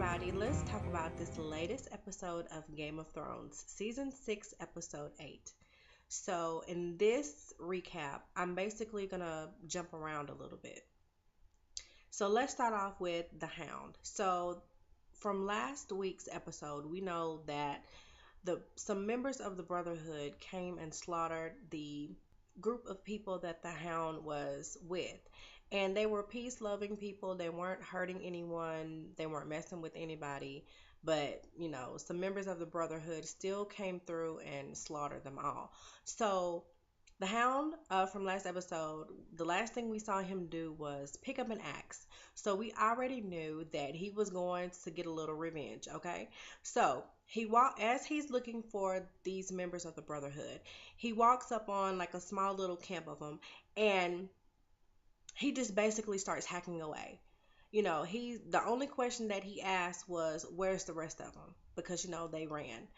everybody. Let's talk about this latest episode of Game of Thrones, Season 6, Episode 8. So, in this recap, I'm basically going to jump around a little bit. So, let's start off with the Hound. So, from last week's episode, we know that some members of the Brotherhood came and slaughtered the group of people that the Hound was with. And they were peace loving people. They weren't hurting anyone, they weren't messing with anybody. But, some members of the Brotherhood still came through and slaughtered them all. So, the Hound from last episode, the last thing we saw him do was pick up an axe. So we already knew that he was going to get a little revenge, okay? So as he's looking for these members of the Brotherhood, he walks up on like a small little camp of them, and he just basically starts hacking away. The only question that he asked was, "Where's the rest of them?" Because they ran.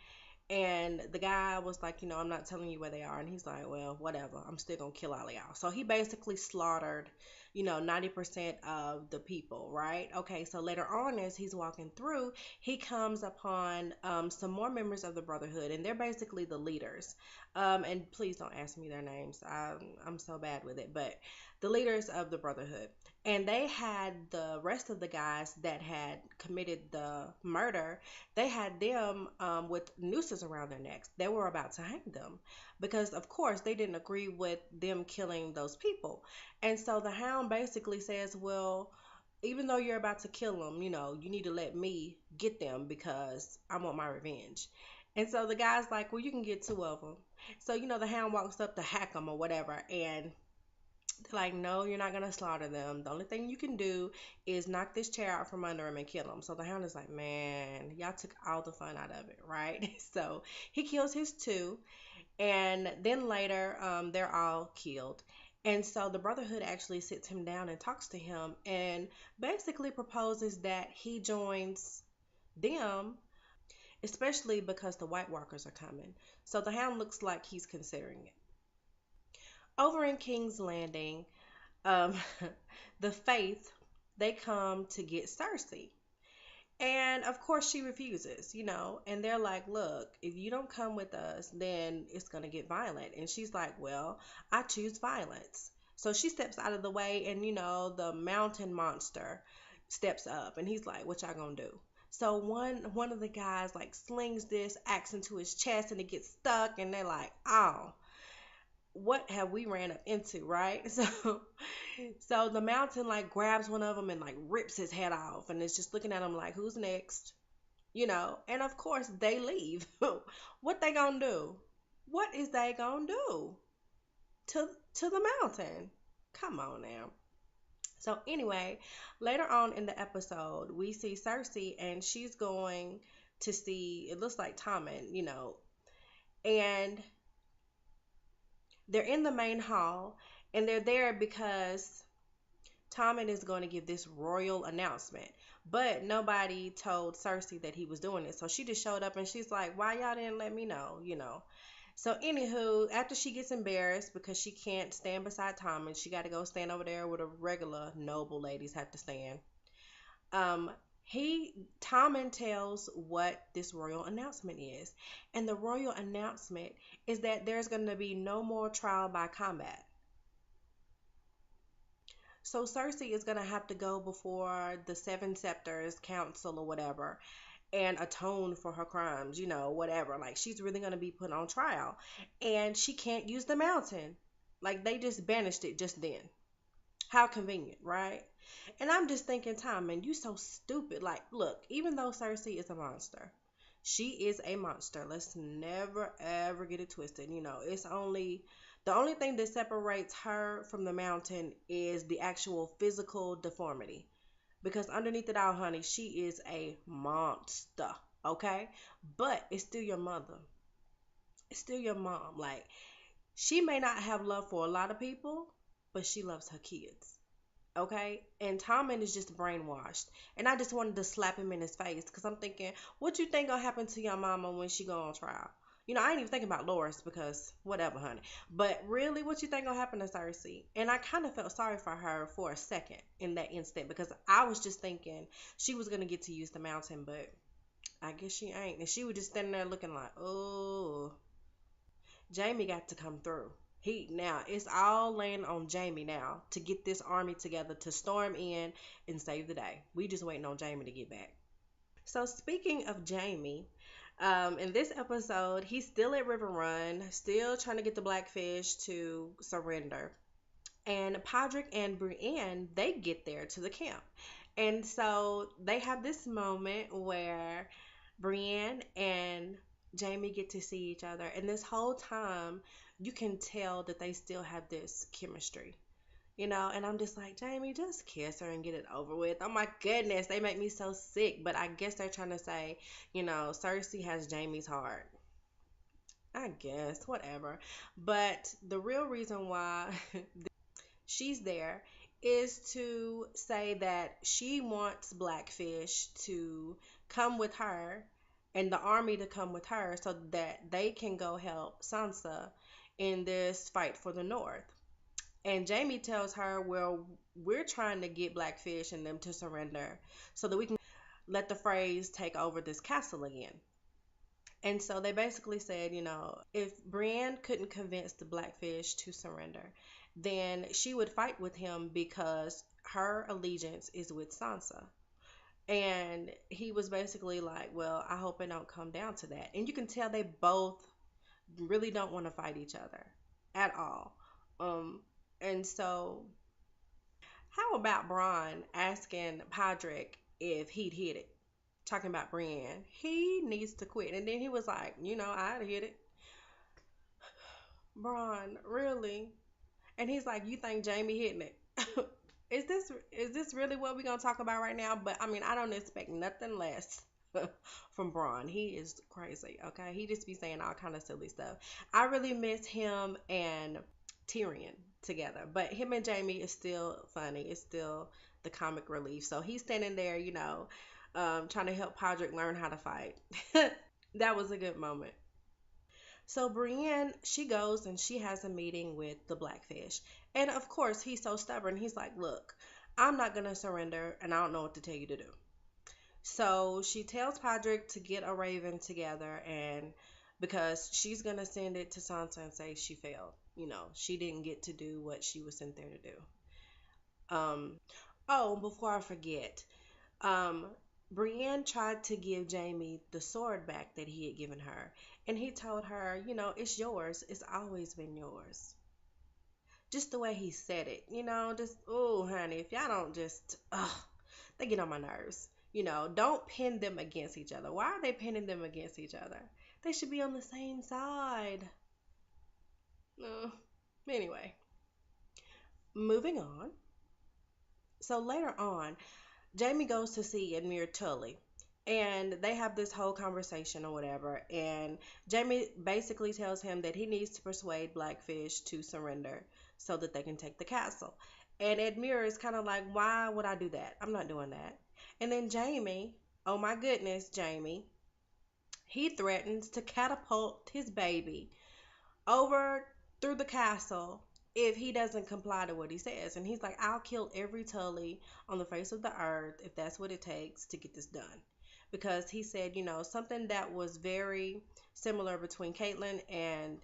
And the guy was like, I'm not telling you where they are. And he's like, well, whatever. I'm still going to kill all of y'all. So he basically slaughtered, 90% of the people, right? Okay, so later on, as he's walking through, he comes upon some more members of the Brotherhood. And they're basically the leaders. And please don't ask me their names. I'm so bad with it. But the leaders of the Brotherhood. And they had the rest of the guys that had committed the murder, they had them with nooses around their necks. They were about to hang them because, of course, they didn't agree with them killing those people. And so the Hound basically says, well, even though you're about to kill them, you need to let me get them because I want my revenge. And so the guy's like, well, you can get two of them. So, the Hound walks up to hack them or whatever, and they're like, no, you're not gonna slaughter them. The only thing you can do is knock this chair out from under him and kill him. So the Hound is like, man, y'all took all the fun out of it, right? So he kills his two, and then later, they're all killed. And so the Brotherhood actually sits him down and talks to him, and basically proposes that he joins them, especially because the White Walkers are coming. So the Hound looks like he's considering it. Over in King's Landing, um, the Faith, they come to get Cersei. And of course, she refuses, and they're like, look, if you don't come with us, then it's going to get violent. And she's like, well, I choose violence. So she steps out of the way, and, the mountain monster steps up, and he's like, what y'all going to do? So one of the guys like slings this axe into his chest, and it gets stuck, and they're like, oh, what have we ran up into, right? So the mountain like grabs one of them and like rips his head off, and it's just looking at him like, who's next? And of course they leave. What they gonna do? What is they gonna do to the mountain? Come on now. So anyway, later on in the episode, we see Cersei, and she's going to see, it looks like Tommen, and they're in the main hall, and they're there because Tommen is going to give this royal announcement. But nobody told Cersei that he was doing it. So she just showed up, and she's like, why y'all didn't let me know? So anywho, after she gets embarrassed because she can't stand beside Tommen, she got to go stand over there where the regular noble ladies have to stand. Um, Tommen tells what this royal announcement is. And the royal announcement is that there's going to be no more trial by combat. So Cersei is going to have to go before the Seven Scepters Council or whatever and atone for her crimes, whatever. Like, she's really going to be put on trial. And she can't use the mountain. Like, they just banished it just then. How convenient, right? And I'm just thinking, Tommen, you so stupid. Like, look, even though Cersei is a monster, she is a monster. Let's never ever get it twisted. It's only the only thing that separates her from the mountain is the actual physical deformity. Because underneath it all, honey, she is a monster. Okay? But it's still your mother. It's still your mom. Like, she may not have love for a lot of people, but she loves her kids. Okay? And Tommen is just brainwashed. And I just wanted to slap him in his face because I'm thinking, what you think gonna happen to your mama when she go on trial? I ain't even thinking about Loris because whatever, honey. But really, what you think gonna happen to Cersei? And I kind of felt sorry for her for a second in that instant because I was just thinking she was gonna get to use the mountain, but I guess she ain't. And she was just standing there looking like, oh, Jaime got to come through. Now it's all laying on Jaime now to get this army together to storm in and save the day. We just waiting on Jaime to get back. So speaking of Jaime, in this episode, he's still at River Run, still trying to get the Blackfish to surrender. And Podrick and Brienne, they get there to the camp. And so they have this moment where Brienne and Jaime get to see each other. And this whole time, you can tell that they still have this chemistry. And I'm just like, Jaime, just kiss her and get it over with. Oh my goodness, they make me so sick. But I guess they're trying to say, Cersei has Jaime's heart. I guess, whatever. But the real reason why she's there is to say that she wants Blackfish to come with her and the army to come with her so that they can go help Sansa in this fight for the North. And Jaime tells her, well, we're trying to get Blackfish and them to surrender so that we can let the Freys take over this castle again. And so they basically said, if Brienne couldn't convince the Blackfish to surrender, then she would fight with him because her allegiance is with Sansa. And he was basically like, well, I hope it don't come down to that. And you can tell they both really don't want to fight each other at all. And so how about Bronn asking Podrick if he'd hit it? Talking about Brienne. He needs to quit. And then he was like, I'd hit it. Bronn, really? And he's like, you think Jaime hitting it? Is this really what we're gonna talk about right now? But I mean, I don't expect nothing less from Bronn. He is crazy, okay? He just be saying all kind of silly stuff. I really miss him and Tyrion together. But him and Jaime is still funny. It's still the comic relief. So he's standing there, trying to help Podrick learn how to fight. That was a good moment. So Brienne, she goes and she has a meeting with the Blackfish. And of course, he's so stubborn. He's like, look, I'm not going to surrender and I don't know what to tell you to do. So she tells Podrick to get a raven together and because she's going to send it to Sansa and say she failed. She didn't get to do what she was sent there to do. Oh, before I forget, um, Brienne tried to give Jaime the sword back that he had given her. And he told her, it's yours. It's always been yours. Just the way he said it, just, oh, honey, if y'all don't just, they get on my nerves. Don't pin them against each other. Why are they pinning them against each other? They should be on the same side. Anyway, moving on. So later on, Jaime goes to see Admir Tully. And they have this whole conversation or whatever. And Jaime basically tells him that he needs to persuade Blackfish to surrender so that they can take the castle. And Admir is kind of like, why would I do that? I'm not doing that. And then Jaime, oh my goodness, Jaime, he threatens to catapult his baby over through the castle if he doesn't comply to what he says. And he's like, I'll kill every Tully on the face of the earth if that's what it takes to get this done. Because he said, something that was very similar between Caitlyn and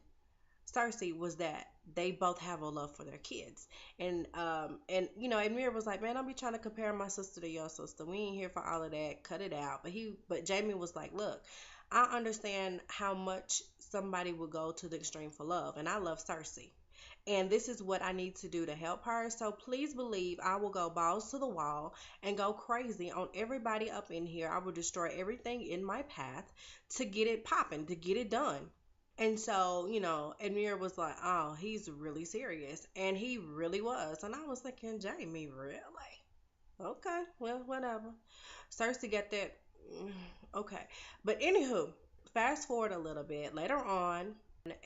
Cersei was that they both have a love for their kids. And Amir was like, man, don't be trying to compare my sister to your sister. We ain't here for all of that. Cut it out. But Jaime was like, look, I understand how much somebody would go to the extreme for love, and I love Cersei. And this is what I need to do to help her. So please believe I will go balls to the wall and go crazy on everybody up in here. I will destroy everything in my path to get it popping, to get it done. And so, Amir was like, oh, he's really serious. And he really was. And I was thinking, Jaime, really? Okay, well, whatever. Cersei got that. Okay. But anywho, fast forward a little bit. Later on,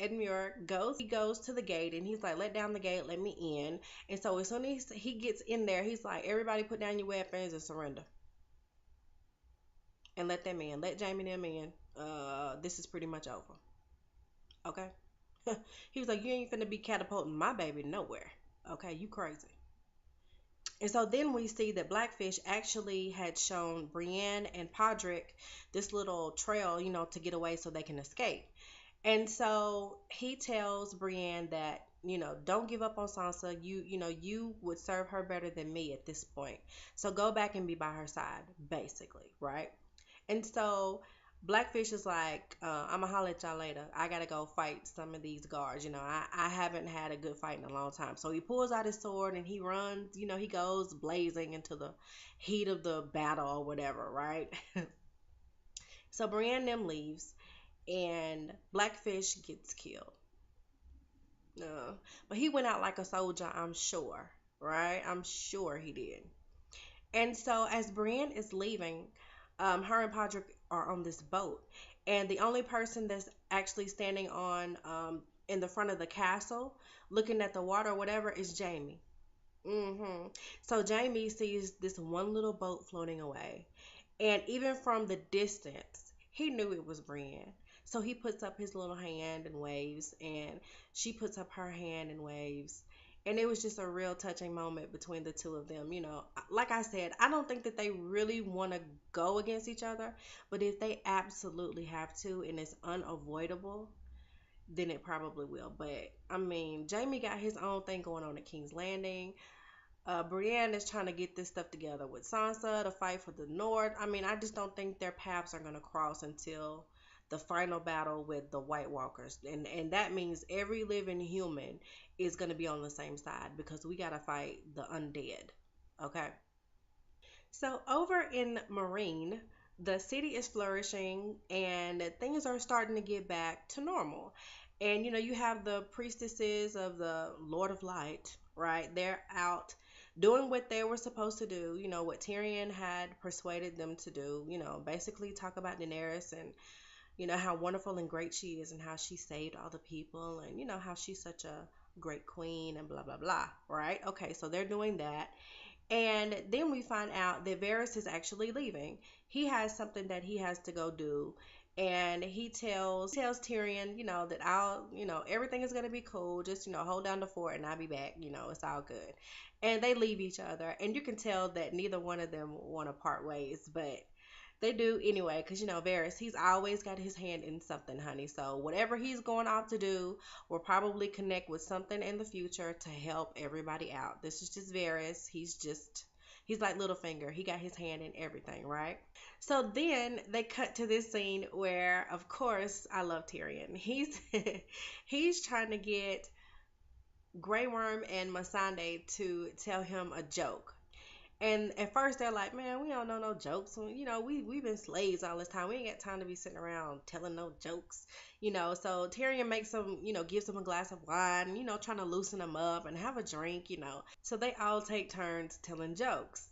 Edmure goes to the gate and he's like, let down the gate, let me in. And so as soon as he gets in there, he's like, everybody put down your weapons and surrender. And let them in. Let Jaime and them in. This is pretty much over. Okay. He was like, you ain't finna be catapulting my baby nowhere. Okay, you crazy. And so then we see that Blackfish actually had shown Brienne and Podrick this little trail, to get away so they can escape. And so he tells Brienne that, don't give up on Sansa. You would serve her better than me at this point. So go back and be by her side, basically, right? And so Blackfish is like, I'm gonna holler at y'all later. I gotta go fight some of these guards. I haven't had a good fight in a long time. So he pulls out his sword and he runs. He goes blazing into the heat of the battle or whatever, right? So Brienne them leaves and Blackfish gets killed. But he went out like a soldier, I'm sure, right? I'm sure he did. And so as Brienne is leaving, her and Podrick are on this boat, and the only person that's actually standing on in the front of the castle, looking at the water or whatever, is Jaime. So Jaime sees this one little boat floating away, and even from the distance, he knew it was Brienne. So he puts up his little hand and waves, and she puts up her hand and waves. And it was just a real touching moment between the two of them. Like I said, I don't think that they really want to go against each other, but if they absolutely have to and it's unavoidable, then it probably will. But I mean, Jaime got his own thing going on at King's Landing. Brienne is trying to get this stuff together with Sansa to fight for the North. I mean, I just don't think their paths are going to cross until the final battle with the White Walkers. And that means every living human is going to be on the same side because we got to fight the undead. Okay? So over in Marine, the city is flourishing and things are starting to get back to normal. And you have the priestesses of the Lord of Light, right? They're out doing what they were supposed to do, what Tyrion had persuaded them to do, basically talk about Daenerys and how wonderful and great she is and how she saved all the people and how she's such a great queen and blah blah blah, right? Okay, so they're doing that. And then we find out that Varys is actually leaving. He has something that he has to go do. And he tells Tyrion, that everything is gonna be cool. Just, hold down the fort and I'll be back. It's all good. And they leave each other. And you can tell that neither one of them want to part ways, but they do anyway, because Varys, he's always got his hand in something, honey. So whatever he's going off to do will probably connect with something in the future to help everybody out. This is just Varys. He's like Littlefinger. He got his hand in everything, right? So then they cut to this scene where, of course, I love Tyrion. He's trying to get Grey Worm and Missandei to tell him a joke. And at first they're like, man, we don't know no jokes. We've been slaves all this time. We ain't got time to be sitting around telling no jokes. So Tyrion makes them, gives them a glass of wine, trying to loosen them up and have a drink. So they all take turns telling jokes.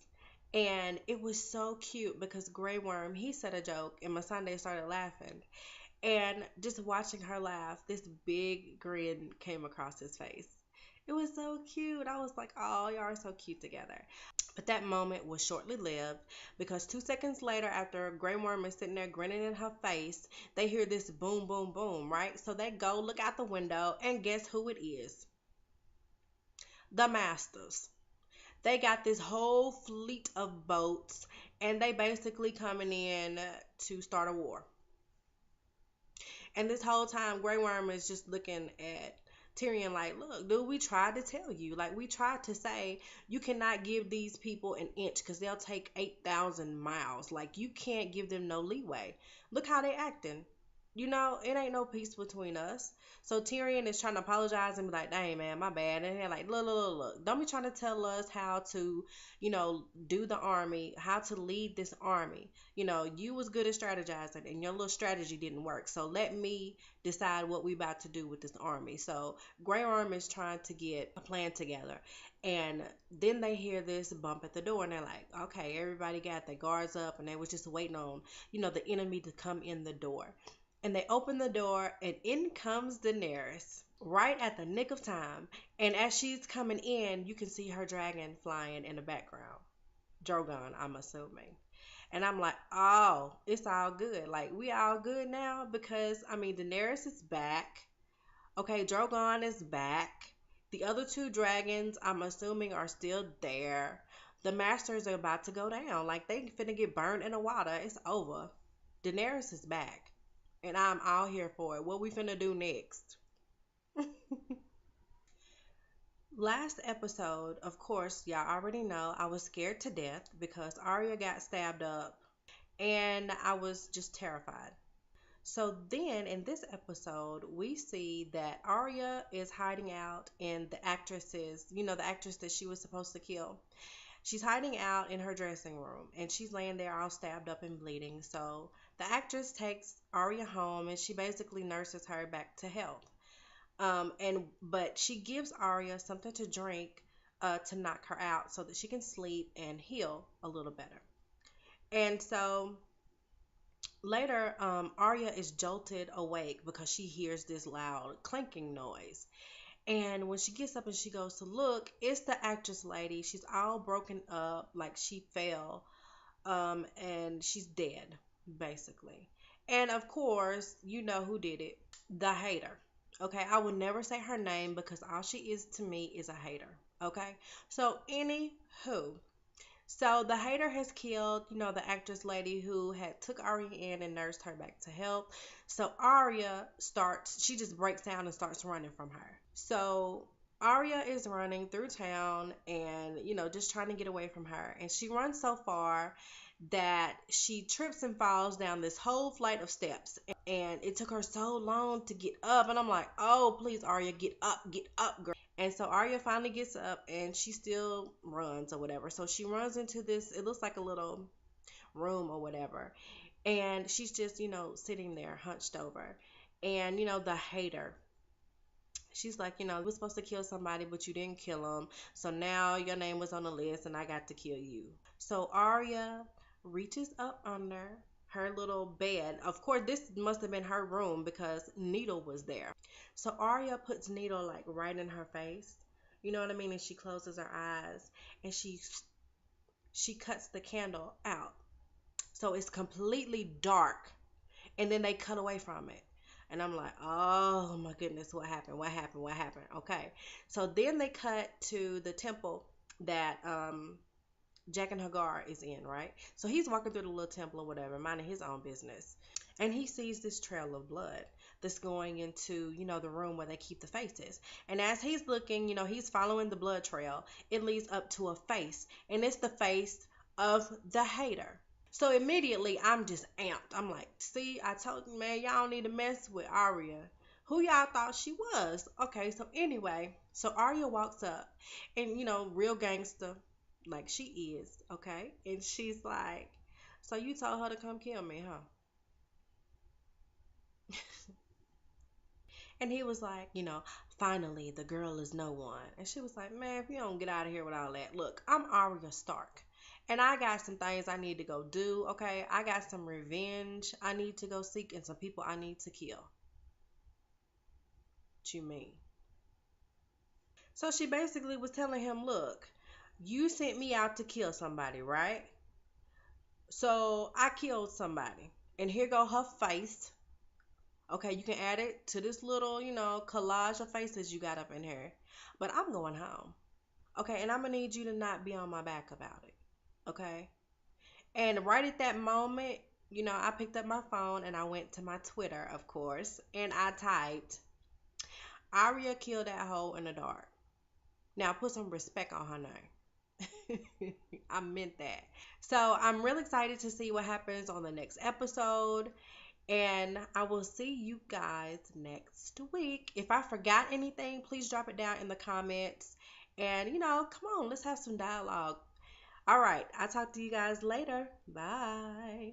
And it was so cute because Grey Worm, he said a joke and Missandei started laughing. And just watching her laugh, this big grin came across his face. It was so cute. I was like, oh, y'all are so cute together. But that moment was shortly lived because 2 seconds later, after Grey Worm is sitting there grinning in her face, they hear this boom, boom, boom, right? So they go look out the window, and guess who it is? The Masters. They got this whole fleet of boats, and they basically coming in to start a war. And this whole time, Grey Worm is just looking at Tyrion like, look, dude, we tried to tell you. Like, we tried to say you cannot give these people an inch because they'll take 8,000 miles. Like, you can't give them no leeway. Look how they acting. It ain't no peace between us. So Tyrion is trying to apologize and be like, dang, man, my bad. And they're like, look. Don't be trying to tell us how to, do the army, how to lead this army. You was good at strategizing and your little strategy didn't work. So let me decide what we about to do with this army. So Grey Worm is trying to get a plan together. And then they hear this bump at the door and they're like, okay, everybody got their guards up and they was just waiting on, the enemy to come in the door. And they open the door, and in comes Daenerys, right at the nick of time. And as she's coming in, you can see her dragon flying in the background. Drogon, I'm assuming. And I'm like, oh, it's all good. Like, we all good now because, I mean, Daenerys is back. Okay, Drogon is back. The other two dragons, I'm assuming, are still there. The masters are about to go down. Like they finna get burned in the water. It's over. Daenerys is back. And I'm all here for it. What we finna do next? Last episode, of course, y'all already know I was scared to death because Arya got stabbed up and I was just terrified. So then in this episode, we see that Arya is hiding out in the actress's, the actress that she was supposed to kill. She's hiding out in her dressing room and she's laying there all stabbed up and bleeding. So the actress takes Arya home and she basically nurses her back to health. But she gives Arya something to drink to knock her out so that she can sleep and heal a little better. And so later, Arya is jolted awake because she hears this loud clanking noise. And when she gets up and she goes to look, it's the actress lady. She's all broken up, like she fell, and she's dead, basically. And of course, you know who did it, the hater. Okay, I would never say her name because all she is to me is a hater. Okay, so anywho, so the hater has killed, the actress lady who had took Arya in and nursed her back to health. So Arya starts, she just breaks down and starts running from her. So Arya is running through town and, just trying to get away from her. And she runs so far that she trips and falls down this whole flight of steps. And it took her so long to get up. And I'm like, oh, please, Arya, get up, girl. And so Arya finally gets up and she still runs or whatever. So she runs into this, it looks like a little room or whatever. And she's just, sitting there hunched over. And, the hater, she's like, we were supposed to kill somebody, but you didn't kill him. So now your name was on the list and I got to kill you. So Arya reaches up under her little bed. Of course, this must have been her room because Needle was there. So Arya puts Needle like right in her face. You know what I mean? And she closes her eyes and she cuts the candle out. So it's completely dark. And then they cut away from it. And I'm like, oh my goodness, what happened? What happened? What happened? Okay. So then they cut to the temple that Jack and Hagar is in, right? So he's walking through the little temple or whatever, minding his own business. And he sees this trail of blood that's going into, the room where they keep the faces. And as he's looking, he's following the blood trail. It leads up to a face. And it's the face of the hater. So immediately I'm just amped. I'm like, see, I told you, man, y'all don't need to mess with Arya. Who y'all thought she was? Okay, so anyway, so Arya walks up and, real gangster, like she is, okay? And she's like, so you told her to come kill me, huh? And he was like, finally, the girl is no one. And she was like, man, if you don't get out of here with all that, look, I'm Arya Stark. And I got some things I need to go do, okay? I got some revenge I need to go seek and some people I need to kill. What you mean? So she basically was telling him, look, you sent me out to kill somebody, right? So I killed somebody. And here go her face. Okay, you can add it to this little, collage of faces you got up in here. But I'm going home. Okay, and I'm going to need you to not be on my back about it. Okay? And right at that moment, I picked up my phone and I went to my Twitter, of course, and I typed, Arya killed that hoe in the dark. Now put some respect on her name. I meant that. So I'm really excited to see what happens on the next episode. And I will see you guys next week. If I forgot anything, please drop it down in the comments. And, come on, let's have some dialogue. All right, I'll talk to you guys later. Bye.